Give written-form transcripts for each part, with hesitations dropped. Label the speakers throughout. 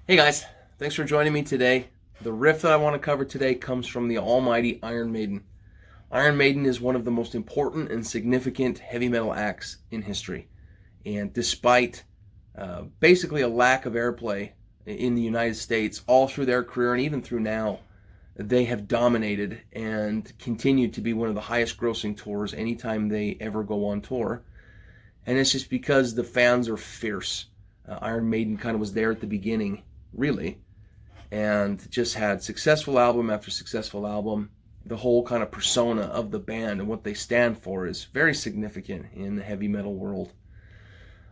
Speaker 1: Hey guys, thanks for joining me today. The riff that I want to cover today comes from the almighty Iron Maiden. Iron Maiden is one of the most important and significant heavy metal acts in history. And despite basically a lack of airplay in the United States all through their career and even through now, they have dominated and continue to be one of the highest grossing tours anytime they ever go on tour. And it's just because the fans are fierce. Iron Maiden kind of was there at the beginning, really, and just had successful album after successful album. The whole kind of persona of the band and what they stand for is very significant in the heavy metal world.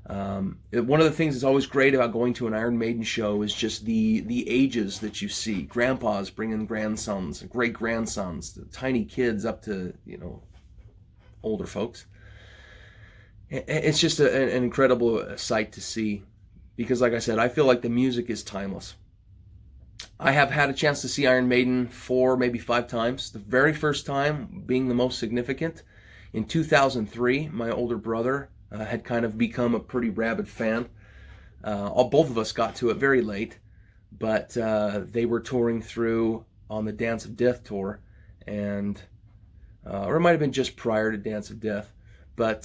Speaker 1: One of the things that's always great about going to an Iron Maiden show is just the ages that you see. Grandpas bringing grandsons, great grandsons, tiny kids up to older folks. It's just an incredible sight to see, because like I said, I feel like the music is timeless. I have had a chance to see Iron Maiden 4, maybe 5 times. The very first time being the most significant. In 2003, my older brother had kind of become a pretty rabid fan. Both of us got to it very late, but they were touring through on the Dance of Death tour, and or it might have been just prior to Dance of Death. But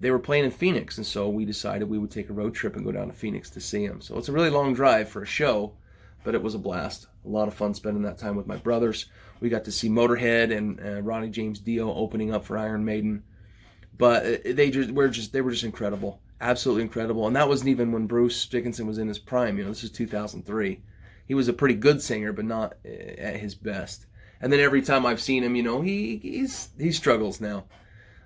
Speaker 1: they were playing in Phoenix, and so we decided we would take a road trip and go down to Phoenix to see them. So it's a really long drive for a show, but it was a blast. A lot of fun spending that time with my brothers. We got to see Motorhead and Ronnie James Dio opening up for Iron Maiden. But they were just incredible, absolutely incredible. And that wasn't even when Bruce Dickinson was in his prime. This is 2003. He was a pretty good singer, but not at his best. And then every time I've seen him, he struggles now.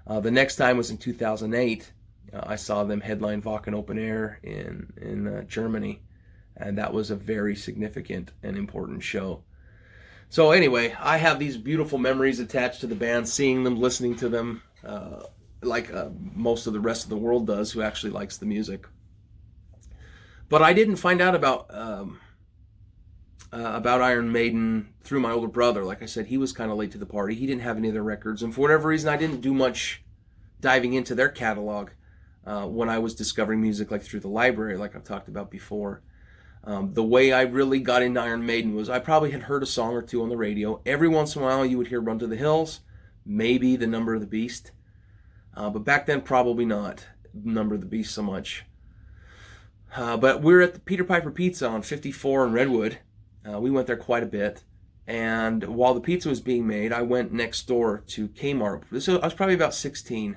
Speaker 1: The next time was in 2008. I saw them headline Wacken Open Air in Germany, and that was a very significant and important show. So anyway, I have these beautiful memories attached to the band, seeing them, listening to them, like most of the rest of the world does, who actually likes the music. But I didn't find out about Iron Maiden through my older brother. Like I said, he was kind of late to the party. He didn't have any of their records, and for whatever reason, I didn't do much diving into their catalog when I was discovering music, like through the library, like I've talked about before. The way I really got into Iron Maiden was I probably had heard a song or two on the radio. Every once in a while, you would hear Run to the Hills, maybe The Number of the Beast. But back then, probably not Number of the Beast so much. But we were at the Peter Piper Pizza on 54 in Redwood. We went there quite a bit. And while the pizza was being made, I went next door to Kmart. I was probably about 16.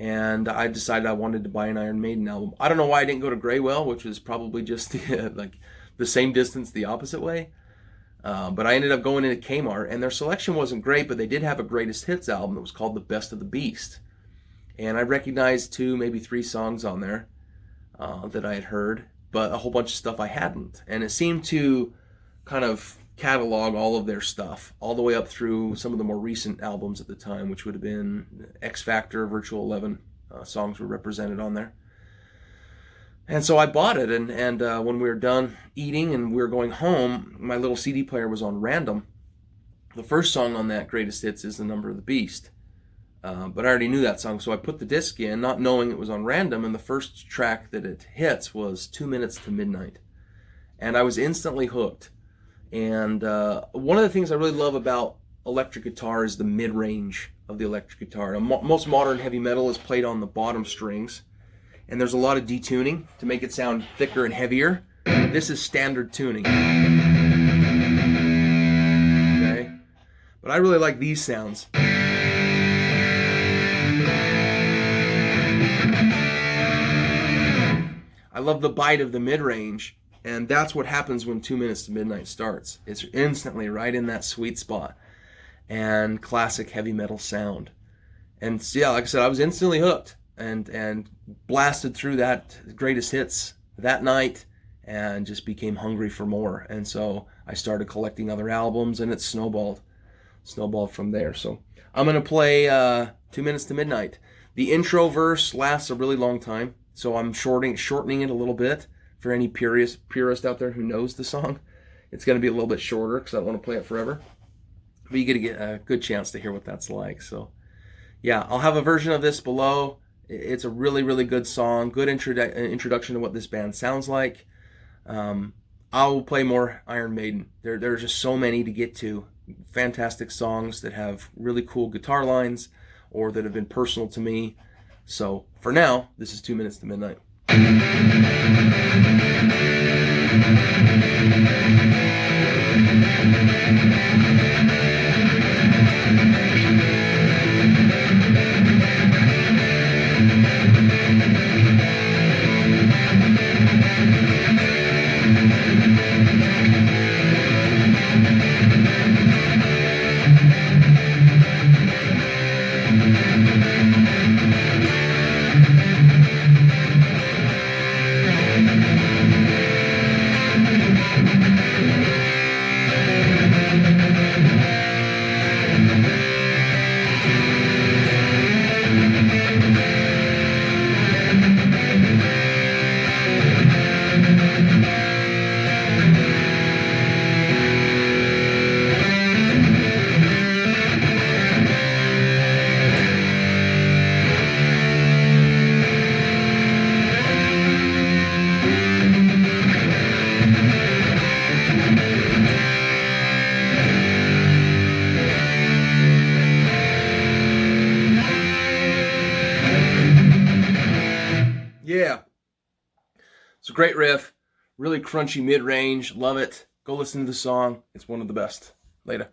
Speaker 1: And I decided I wanted to buy an Iron Maiden album. I don't know why I didn't go to Graywell, which was probably just the same distance the opposite way. But I ended up going into Kmart, and their selection wasn't great, but they did have a greatest hits album that was called The Best of the Beast. And I recognized 2, maybe 3 songs on there that I had heard, but a whole bunch of stuff I hadn't. And it seemed to kind of catalog all of their stuff, all the way up through some of the more recent albums at the time, which would have been X Factor, Virtual 11 songs were represented on there. And so I bought it, and when we were done eating and we were going home, my little CD player was on random. The first song on that greatest hits is The Number of the Beast. But I already knew that song, so I put the disc in, not knowing it was on random, and the first track that it hits was 2 Minutes to Midnight. And I was instantly hooked. And one of the things I really love about electric guitar is the mid-range of the electric guitar. Now, most modern heavy metal is played on the bottom strings, and there's a lot of detuning to make it sound thicker and heavier. This is standard tuning. Okay? But I really like these sounds. I love the bite of the mid-range. And that's what happens when 2 Minutes to Midnight starts. It's instantly right in that sweet spot. And classic heavy metal sound. And yeah, like I said, I was instantly hooked. And blasted through that greatest hits that night. And just became hungry for more. And so I started collecting other albums, and it snowballed. Snowballed from there. So I'm going to play 2 Minutes to Midnight. The intro verse lasts a really long time. So I'm shortening it a little bit. For any purist out there who knows the song, it's going to be a little bit shorter because I don't want to play it forever. But you get a good chance to hear what that's like. So, yeah, I'll have a version of this below. It's a really, really good song. Good introduction to what this band sounds like. I will play more Iron Maiden. There's just so many to get to. Fantastic songs that have really cool guitar lines or that have been personal to me. So for now, this is 2 Minutes to Midnight. Yeah. It's a great riff, really crunchy mid-range. Love it. Go listen to the song. It's one of the best. Later.